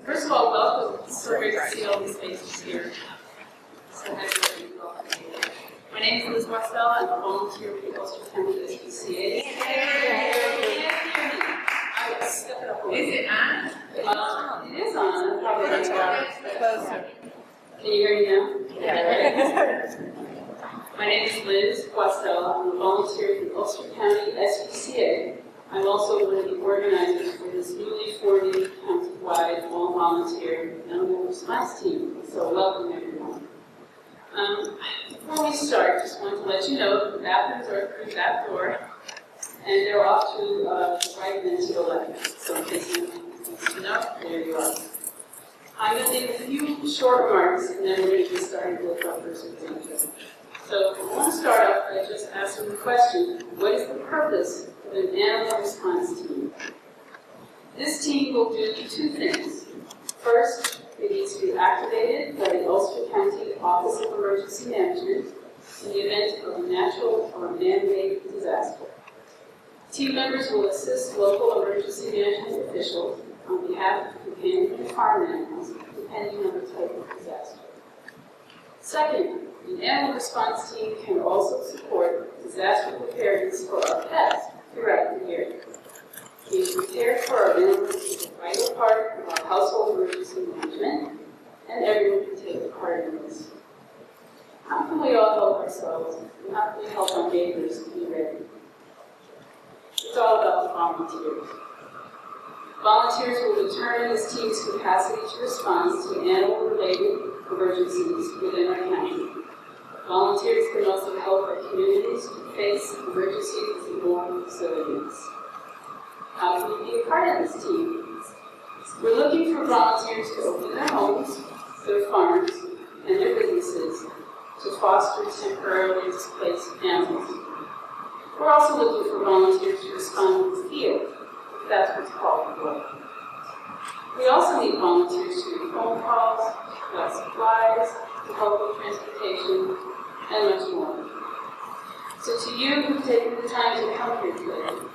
First of all, welcome. It's so great to see all these faces here. So happy to be welcome here. My name is Liz Wassell. I'm a volunteer with the Ulster County SPCA. Is it on? It is on. Probably closer. Can you hear me now? Yeah. My name is Liz Wassell. I'm a volunteer with the Ulster County SPCA. I'm also one of the organizers for this newly formed county-wide all-volunteer animal response team. So welcome, everyone. Before we start, just want to let you know that the bathrooms are through that door, and they're off to the right and to the left. So in case you need to know, there you are. I'm going to make a few short remarks, and then we're going to get started with our first example. So I want to start off by just asking the question, what is the purpose of an animal response team? This team will do two things. First, it needs to be activated by the Ulster County Office of Emergency Management in the event of a natural or man-made disaster. Team members will assist local emergency management officials on behalf of companion and farm animals, depending on the type of disaster. Second, the animal response team can also support disaster preparedness for our pets throughout the year. Being prepared for our animals is a vital part of our household emergency management, and everyone can take a part in this. How can we all help ourselves, and how can we help our neighbors to be ready? It's all about the volunteers. Volunteers will determine this team's capacity to respond to animal-related emergencies within our county. Volunteers can also help our communities face emergencies in more facilities. How can we be a part of this team? We're looking for volunteers to open their homes, their farms, and their businesses to foster temporarily displaced animals. We're also looking for volunteers to respond in the field, if that's what's called for. We also need volunteers to make phone calls, collect supplies, to help with transportation, and much more. So to you who've taken the time to come here today,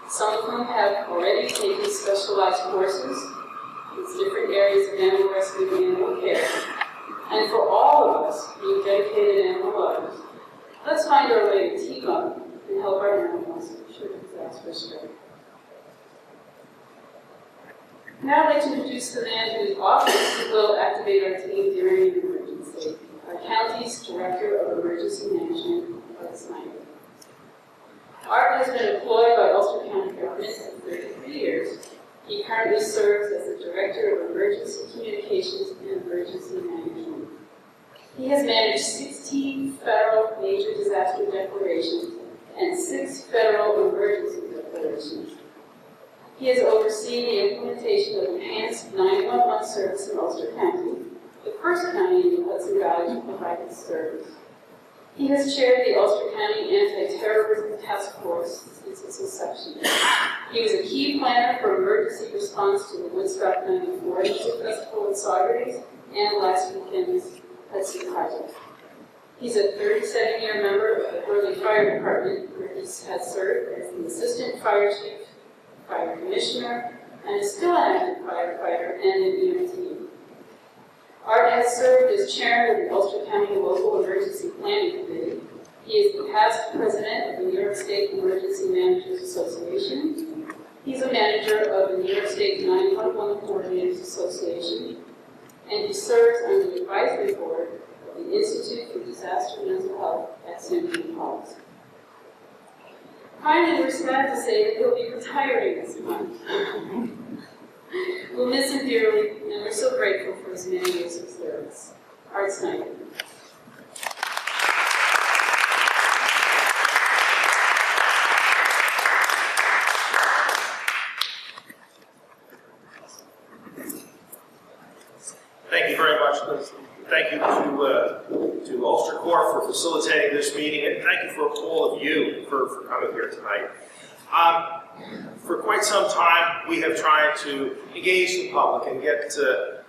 some of them have already taken specialized courses in different areas of animal rescue and animal care. And for all of us being dedicated animal lovers, let's find our way to team up and help our animals should disaster strike. Now I'd like to introduce the man whose office will activate our team during an emergency, our county's Director of Emergency Management, Art Snyder. Art has been employed by Ulster County government for 33 years. He currently serves as the Director of Emergency Communications and Emergency Management. He has managed 16 federal major disaster declarations and 6 federal emergency declarations. He has overseen the implementation of enhanced 911 service in Ulster County, the first county in the Hudson Valley to provide this service. He has chaired the Ulster County Anti-Terrorism Task Force since its inception. He was a key planner for emergency response to the Woodstock 94 Music Festival in Sawgraves and last weekend's Hudson Project. He's a 37-year member of the Hurley Fire Department, where he has served as the Assistant Fire Chief, Fire Commissioner, and is still an active firefighter and an EMT. Art has served as chairman of the Ulster County Local Emergency Planning Committee. He is the past president of the New York State Emergency Managers Association. He's a manager of the New York State 911 Coordinators Association, and he serves on the advisory board of the Institute for Disaster Mental Health at St. Paul's. Finally, we're sad to say that he'll be retiring this month. We'll miss him dearly, and we're so grateful for his many years of service. Art Snyder. Thank you very much, Liz. Thank you to Ulster Corps for facilitating this meeting, and thank you for all of you for coming here tonight. For quite some time, we have tried to engage the public and get the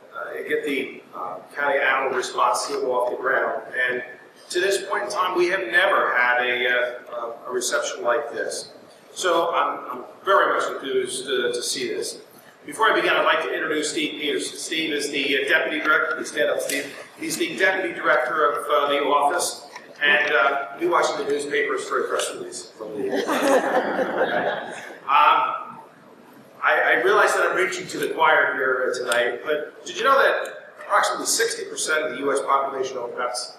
county animal response team off the ground. And to this point in time, we have never had a reception like this. So I'm very much enthused to see this. Before I begin, I'd like to introduce Steve Peterson. Steve is the Deputy Director. Please stand up, Steve. He's the Deputy Director of the office, and be watching the newspapers for a press release from the I realize that I'm reaching to the choir here tonight, but did you know that approximately 60% of the U.S. population own pets?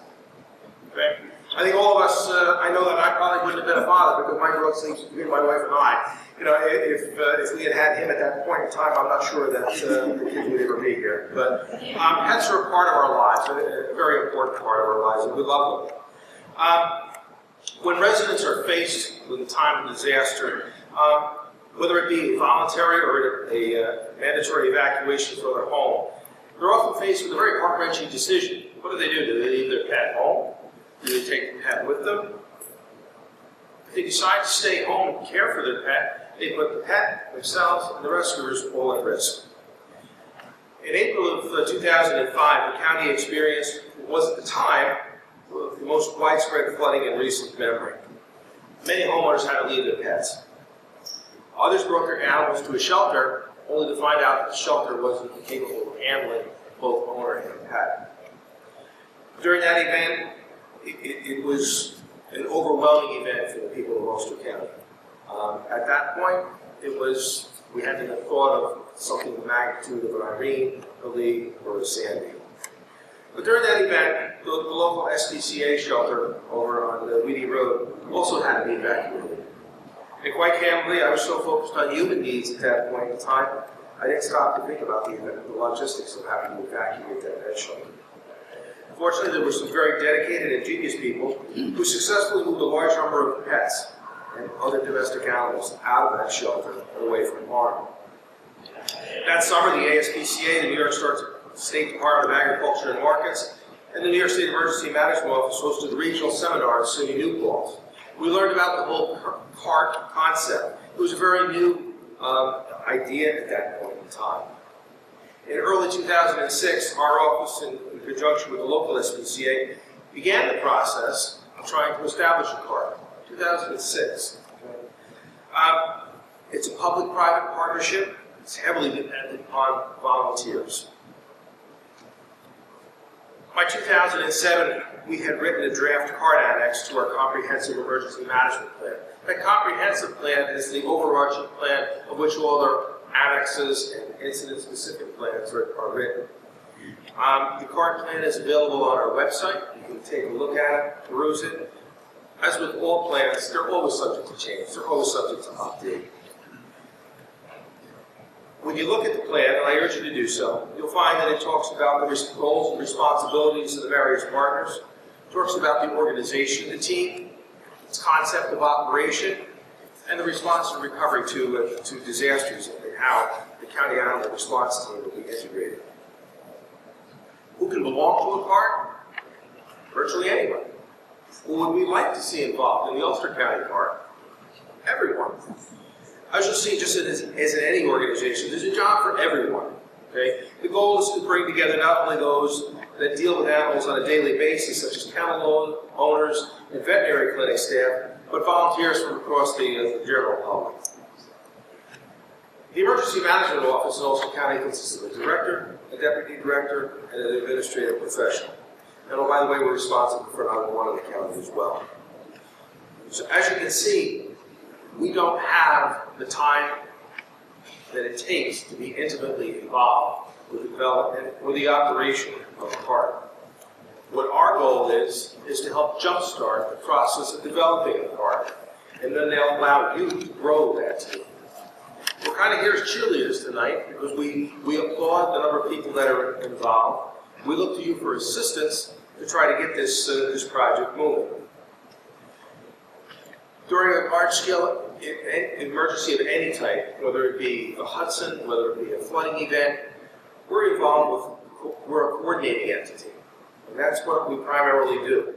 Okay. I think all of us, I know that I probably wouldn't have been a father because my girl sleeps between my wife and I. You know, if we had had him at that point in time, I'm not sure that the kids would ever be here. But pets are a part of our lives, a very important part of our lives, and we love them. When residents are faced with a time of disaster, whether it be voluntary or a mandatory evacuation from their home, they're often faced with a very heart-wrenching decision. What do? Do they leave their pet home? Do they take the pet with them? If they decide to stay home and care for their pet, they put the pet, themselves, and the rescuers all at risk. In April of 2005, the county experienced what was at the time the most widespread flooding in recent memory. Many homeowners had to leave their pets. Others brought their animals to a shelter, only to find out that the shelter wasn't capable of handling both owner and pet. During that event, it was an overwhelming event for the people of Ulster County. At that point, we hadn't even thought of something of the magnitude of an Irene, a Lee, or a Sandy. But during that event, the local SPCA shelter over on the Weedy Road also had to be evacuated. And quite candidly, I was so focused on human needs at that point in time, I didn't stop to think about the logistics of having to evacuate that shelter. Fortunately, there were some very dedicated and ingenious people who successfully moved a large number of pets and other domestic animals out of that shelter and away from harm. That summer, the ASPCA, the New York State Department of Agriculture and Markets, and the New York State Emergency Management Office hosted a regional seminar in SUNY New Paltz. We learned about the whole UCART concept. It was a very new idea at that point in time. In early 2006, our office, in conjunction with the local SPCA, began the process of trying to establish a UCART. 2006. It's a public-private partnership. It's heavily dependent on volunteers. By 2007, we had written a draft UCART annex to our comprehensive emergency management plan. That comprehensive plan is the overarching plan of which all the annexes and incident-specific plans are written. The UCART plan is available on our website. You can take a look at it, peruse it. As with all plans, they're always subject to change. They're always subject to update. When you look at the plan, and I urge you to do so, you'll find that it talks about the roles and responsibilities of the various partners. It talks about the organization of the team, its concept of operation, and the response and recovery to disasters and how the county animal response team will be integrated. Who can belong to a UCART? Virtually anyone. Who would we like to see involved in the Ulster County UCART? Everyone. As you'll see, just as in any organization, there's a job for everyone. Okay? The goal is to bring together not only those that deal with animals on a daily basis, such as kennel owners and veterinary clinic staff, but volunteers from across the general public. The Emergency Management Office in Ulster County consists of a director, a deputy director, and an administrative professional. And oh, by the way, we're responsible for another one in the county as well. So as you can see, we don't have the time that it takes to be intimately involved with the development or the operation of a UCART. What our goal is to help jumpstart the process of developing a UCART, and then they'll allow you to grow that team. We're kind of here as cheerleaders tonight because we applaud the number of people that are involved. We look to you for assistance to try to get this project moving. During a large-scale emergency of any type, whether it be the Hudson, whether it be a flooding event, we're involved we're a coordinating entity. And that's what we primarily do.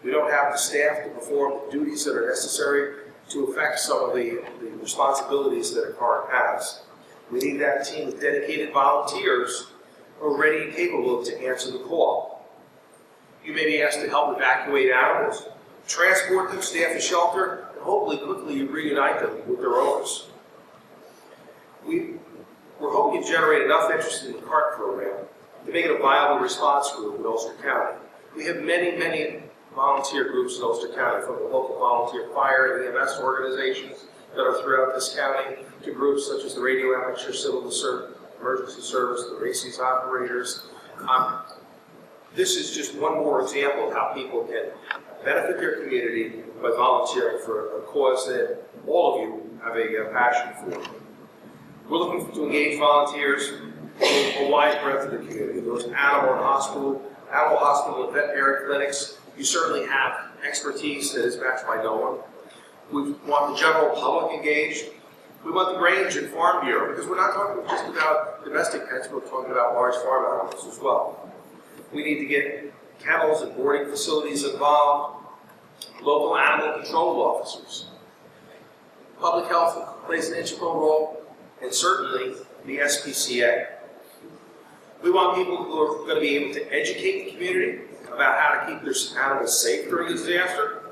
We don't have the staff to perform the duties that are necessary to effect some of the responsibilities that a UCART has. We need that team of dedicated volunteers who are ready and capable to answer the call. You may be asked to help evacuate animals, transport them, staff a shelter, and hopefully quickly reunite them with their owners. We're generate enough interest in the CART program to make it a viable response group in Ulster County. We have many volunteer groups in Ulster County, from the local volunteer fire and EMS organizations that are throughout this county, to groups such as the Radio Amateur Civil Emergency Service, the RACES operators. This is just one more example of how people can benefit their community by volunteering for a cause that all of you have a passion for. We're looking to engage volunteers in a wide breadth of the community. Those animal hospital and veterinary clinics, you certainly have expertise that is matched by no one. We want the general public engaged. We want the Grange and Farm Bureau, because we're not talking just about domestic pets, we're talking about large farm animals as well. We need to get kennels and boarding facilities involved, local animal control officers. Public health plays an integral role, and certainly the SPCA. We want people who are going to be able to educate the community about how to keep their animals safe during a disaster.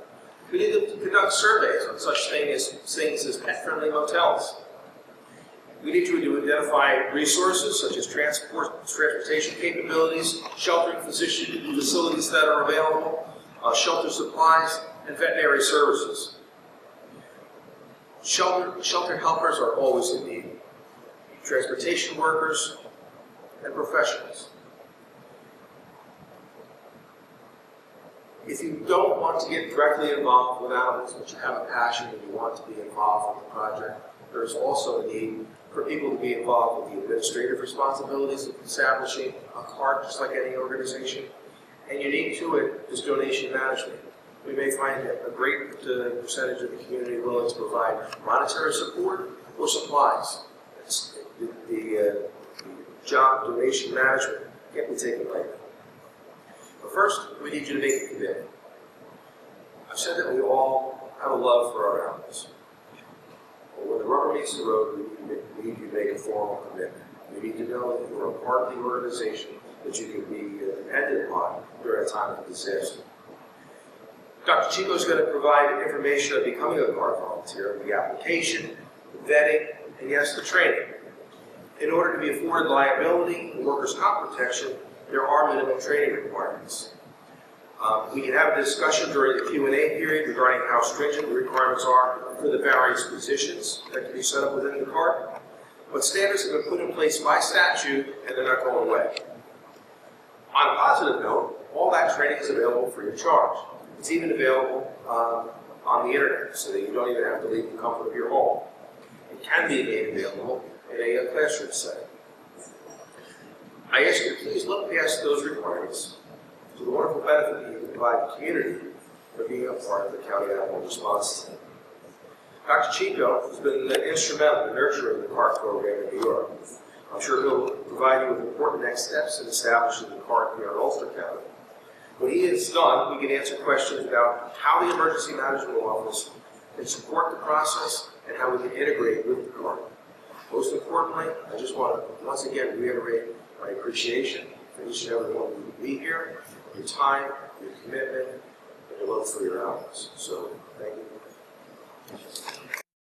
We need to conduct surveys on such things as pet-friendly motels. We need to identify resources such as transportation capabilities, sheltering facilities that are available, shelter supplies, and veterinary services. Shelter helpers are always in need. Transportation workers and professionals. If you don't want to get directly involved with animals, but you have a passion and you want to be involved with the project, there is also a need for people to be involved with the administrative responsibilities of establishing a CART, just like any organization. And unique to it is donation management. We may find a great percentage of the community willing to provide monetary support or supplies. The job of donation management can't be taken lightly. But first, we need you to make a commitment. I've said that we all have a love for our animals. But when the rubber meets the road, we need you to make a formal commitment. We need to know that you're a part of the organization, that you can be dependent upon during a time of disaster. Dr. Chico is going to provide information on becoming a CART volunteer, the application, the vetting, and yes, the training. In order to be afforded liability and workers' comp protection, there are minimum training requirements. We can have a discussion during the Q&A period regarding how stringent the requirements are for the various positions that can be set up within the CART. But standards have been put in place by statute, and they're not going away. On a positive note, all that training is available free of charge. It's even available on the internet, so that you don't even have to leave the comfort of your home. It can be made available in a classroom setting. I ask you to please look past those requirements to the wonderful benefit that you can provide the community for being a part of the county animal response team. Dr. Chico has been instrumental in nurturing the CART program in New York. I'm sure he'll provide you with important next steps in establishing the CART here in Ulster County. When he is done, we can answer questions about how the Emergency Management Office can support the process and how we can integrate with the CART. Most importantly, I just want to once again reiterate my appreciation for each and every one of you to be here, your time, your commitment, and your love for your animals. So, thank you.